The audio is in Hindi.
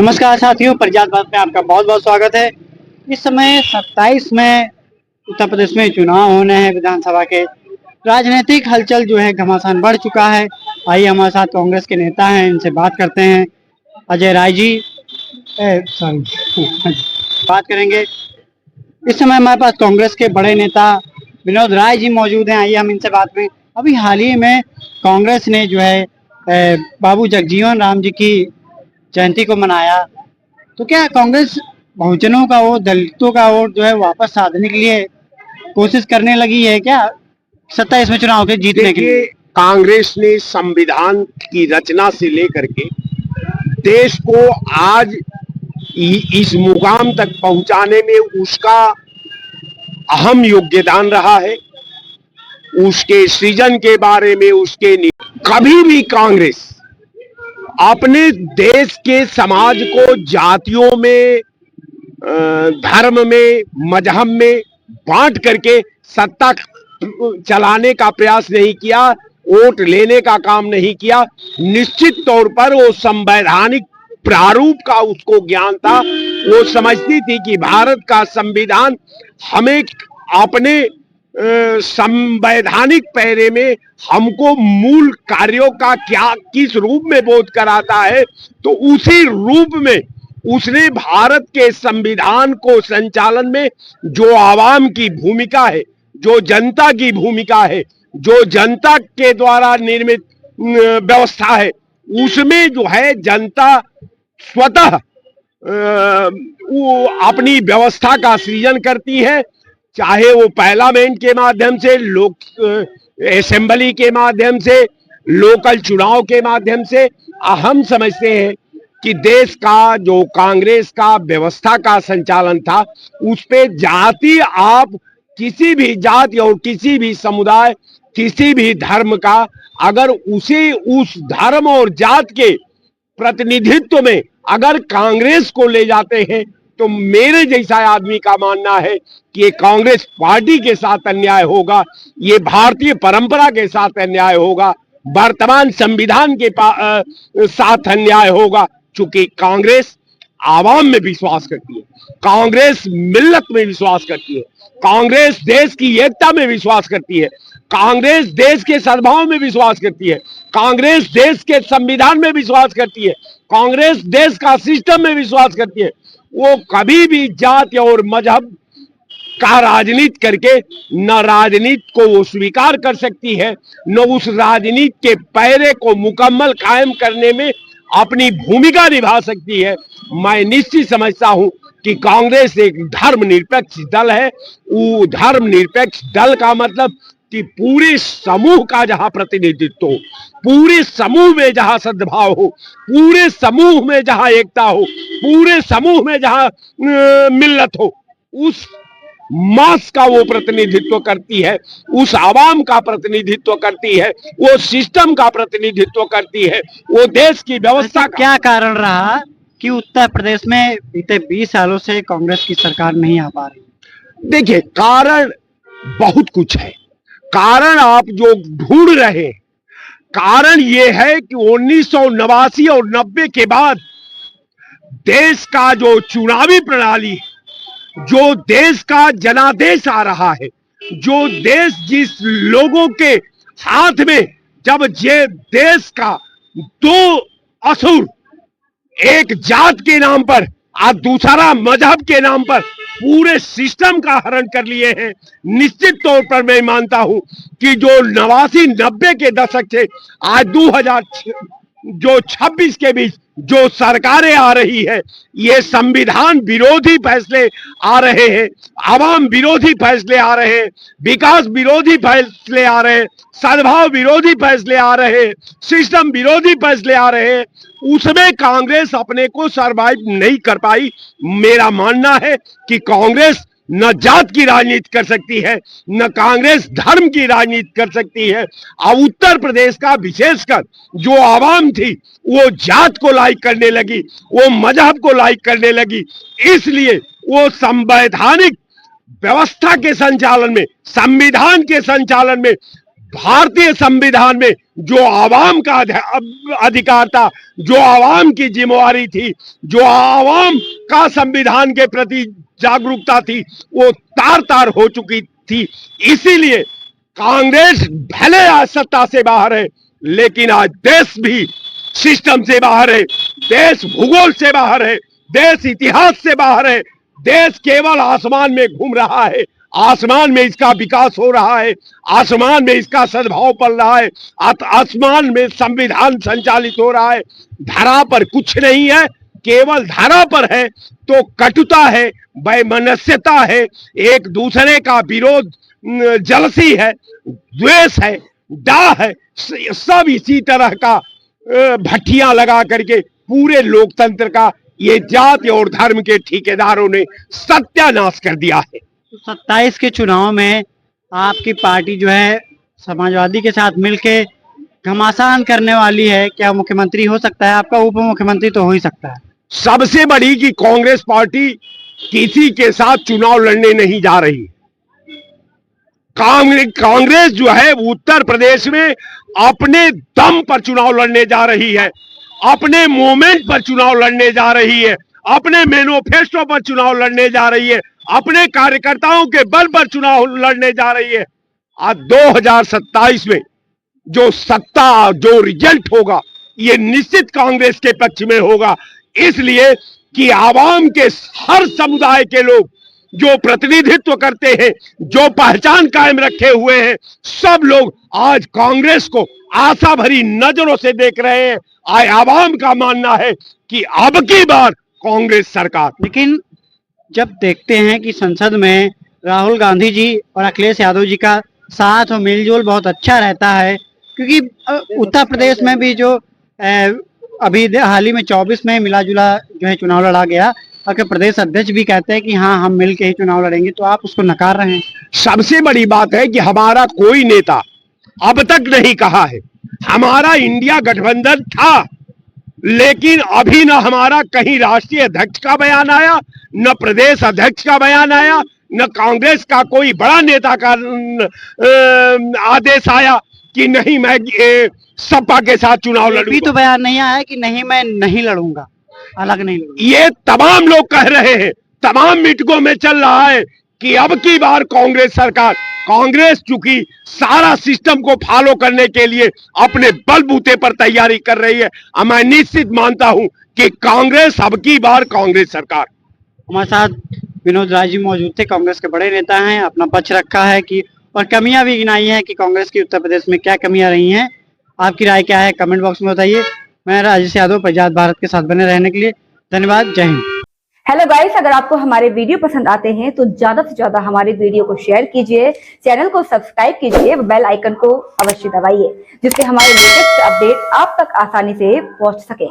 नमस्कार साथियों, परिजात बात में आपका बहुत बहुत स्वागत है। इस समय 27 में उत्तर प्रदेश में चुनाव होने हैं विधानसभा के। राजनीतिक हलचल जो है घमासान बढ़ चुका है। आइए हमारे साथ कांग्रेस के नेता हैं, इनसे बात करते हैं। अजय राय जी बात करेंगे। इस समय हमारे पास कांग्रेस के बड़े नेता विनोद राय जी मौजूद हैं। आइए हम इनसे बात करें। अभी हाल ही में कांग्रेस ने जो है बाबू जगजीवन राम जी की जयंती को मनाया, तो क्या कांग्रेस बहुजनों का वोट, दलितों का वोट जो है वापस साधने के लिए कोशिश करने लगी है क्या 27 में चुनाव के जीतने के लिए? कांग्रेस ने संविधान की रचना से लेकर के देश को आज इस मुकाम तक पहुंचाने में उसका अहम योगदान रहा है। उसके सृजन के बारे में कभी भी कांग्रेस अपने देश के समाज को जातियों में, धर्म में, मजहब में बांट करके सत्ता चलाने का प्रयास नहीं किया, वोट लेने का काम नहीं किया। निश्चित तौर पर वो संवैधानिक प्रारूप का उसको ज्ञान था। वो समझती थी कि भारत का संविधान हमें अपने संवैधानिक पैरे में हमको मूल कार्यों का किस रूप में बोध कराता है, तो उसी रूप में उसने भारत के संविधान को संचालन में जो आवाम की भूमिका है, जो जनता की भूमिका है, जो जनता के द्वारा निर्मित व्यवस्था है, उसमें जो है जनता स्वतः वो अपनी व्यवस्था का सृजन करती है। चाहे वो पार्लियामेंट के माध्यम से, लोक असेंबली के माध्यम से, लोकल चुनाव के माध्यम से। हम समझते हैं कि देश का जो कांग्रेस का व्यवस्था का संचालन था, उस पे जाति, आप किसी भी जाति और किसी भी समुदाय, किसी भी धर्म का अगर उसे उस धर्म और जात के प्रतिनिधित्व में अगर कांग्रेस को ले जाते हैं, तो मेरे जैसा आदमी का मानना है कि ये कांग्रेस पार्टी के साथ अन्याय होगा, ये भारतीय परंपरा के साथ अन्याय होगा, वर्तमान संविधान के साथ अन्याय होगा। चूंकि कांग्रेस आवाम में विश्वास करती है, कांग्रेस मिल्लत में विश्वास करती है, कांग्रेस देश की एकता में विश्वास करती है, कांग्रेस देश के सद्भाव में विश्वास करती है, कांग्रेस देश के संविधान में विश्वास करती है, कांग्रेस देश का सिस्टम में विश्वास करती है। वो कभी भी जाति और मजहब का राजनीति करके न राजनीति को वो स्वीकार कर सकती है, न उस राजनीति के पैरे को मुकम्मल कायम करने में अपनी भूमिका निभा सकती है। मैं निश्चित समझता हूं कि कांग्रेस एक धर्मनिरपेक्ष दल है। वो धर्मनिरपेक्ष दल का मतलब कि पूरे समूह का जहां प्रतिनिधित्व हो, पूरे समूह में जहां सद्भाव हो, पूरे समूह में जहां एकता हो, पूरे समूह में जहां मिल्लत हो, उस मास का वो प्रतिनिधित्व करती है, उस आवाम का प्रतिनिधित्व करती है, वो सिस्टम का प्रतिनिधित्व करती है, वो देश की व्यवस्था। क्या कारण रहा कि उत्तर प्रदेश में बीते 20 सालों से कांग्रेस की सरकार नहीं आ पा रही? देखिए, कारण बहुत कुछ है। कारण आप जो ढूंढ रहे, कारण ये है कि 1989 और 90 के बाद देश का जो चुनावी प्रणाली, जो देश का जनादेश आ रहा है, जो देश जिस लोगों के हाथ में, जब ये देश का दो असुर, एक जात के नाम पर और दूसरा मजहब के नाम पर पूरे सिस्टम का हरण कर लिए हैं। निश्चित तौर पर मैं मानता हूं कि जो 89-90 के दशक से आज 2026 के बीच जो सरकारें आ रही है, ये संविधान विरोधी फैसले आ रहे हैं, आवाम विरोधी फैसले आ रहे हैं, विकास विरोधी फैसले आ रहे हैं, सद्भाव विरोधी फैसले आ रहे हैं, सिस्टम विरोधी फैसले आ रहे हैं, उसमें कांग्रेस अपने को सरवाइव नहीं कर पाई। मेरा मानना है कि कांग्रेस न जात की राजनीति कर सकती है, न कांग्रेस धर्म की राजनीति कर सकती है। और उत्तर प्रदेश का विशेषकर जो आवाम थी, वो जात को लाइक करने लगी, वो मजहब को लाइक करने लगी। इसलिए वो संवैधानिक व्यवस्था के संचालन में, संविधान के संचालन में भारतीय संविधान में जो आवाम का अधिकार था, जो आवाम की जिम्मेवारी थी, जो आवाम का संविधान के प्रति जागरूकता थी, वो तार तार हो चुकी थी। इसीलिए कांग्रेस भले आज सत्ता से बाहर है, लेकिन आज देश भी सिस्टम से बाहर है, देश भूगोल से बाहर है, देश इतिहास से बाहर है। देश केवल आसमान में घूम रहा है, आसमान में इसका विकास हो रहा है, आसमान में इसका सद्भाव पल रहा है, आसमान में संविधान संचालित हो रहा है। धरा पर कुछ नहीं है, केवल धरा पर है तो कटुता है, वैमनस्यता है, एक दूसरे का विरोध, जलसी है, द्वेष है, डाह है, सब इसी तरह का भट्टियां लगा करके पूरे लोकतंत्र का ये जाति और धर्म के ठेकेदारों ने सत्यानाश कर दिया है। 27 के चुनाव में आपकी पार्टी जो है समाजवादी के साथ मिलके घमासान करने वाली है, क्या मुख्यमंत्री हो सकता है? आपका उप मुख्यमंत्री तो हो ही सकता है। सबसे बड़ी कि कांग्रेस पार्टी किसी के साथ चुनाव लड़ने नहीं जा रही। कांग्रेस जो है उत्तर प्रदेश में अपने दम पर चुनाव लड़ने जा रही है, अपने मोमेंट पर चुनाव लड़ने जा रही है, अपने मैनिफेस्टो पर चुनाव लड़ने जा रही है, अपने कार्यकर्ताओं के बल पर चुनाव लड़ने जा रही है। आज 2027 में जो सत्ता, जो रिजल्ट होगा, ये निश्चित कांग्रेस के पक्ष में होगा। इसलिए कि आवाम के हर समुदाय के लोग जो प्रतिनिधित्व करते हैं, जो पहचान कायम रखे हुए हैं, सब लोग आज कांग्रेस को आशा भरी नजरों से देख रहे हैं। आवाम का मानना है कि अब की बार कांग्रेस सरकार। लेकिन जब देखते हैं कि संसद में राहुल गांधी जी और अखिलेश यादव जी का साथ और मेलजोल बहुत अच्छा रहता है, क्योंकि उत्तर प्रदेश में भी जो अभी हाल ही में 24 में मिला जुला जो है चुनाव लड़ा गया, और प्रदेश अध्यक्ष भी कहते हैं कि हाँ हम मिल के ही चुनाव लड़ेंगे, तो आप उसको नकार रहे हैं। सबसे बड़ी बात है कि हमारा कोई नेता अब तक नहीं कहा है। हमारा इंडिया गठबंधन था, लेकिन अभी न हमारा कहीं राष्ट्रीय अध्यक्ष का बयान आया, न प्रदेश अध्यक्ष का बयान आया, न कांग्रेस का कोई बड़ा नेता का आदेश आया कि नहीं मैं सपा के साथ चुनाव लड़ूंगा। तो बयान नहीं आया कि नहीं मैं नहीं लड़ूंगा, अलग नहीं लड़ूंगा। ये तमाम लोग कह रहे हैं, तमाम मीटिंगों में चल रहा है कि अब की बार कांग्रेस सरकार, कांग्रेस चूंकि सारा सिस्टम को फॉलो करने के लिए अपने बलबूते पर तैयारी कर रही है, मैं निश्चित मानता हूं कि कांग्रेस अब की बार कांग्रेस सरकार। हमारे साथ विनोद राय जी मौजूद थे, कांग्रेस के बड़े नेता हैं, अपना पक्ष रखा है कि और कमियां भी गिनाई हैं कि कांग्रेस की उत्तर प्रदेश में क्या कमियां रही हैं। आपकी राय क्या है कमेंट बॉक्स में बताइए। मैं राजेश यादव, प्रजात भारत के साथ बने रहने के लिए धन्यवाद। जय हिंद। हेलो गाइस, अगर आपको हमारे वीडियो पसंद आते हैं तो ज्यादा से ज्यादा हमारे वीडियो को शेयर कीजिए, चैनल को सब्सक्राइब कीजिए, बेल आइकन को अवश्य दबाइए, जिससे हमारे लेटेस्ट अपडेट आप तक आसानी से पहुंच सके।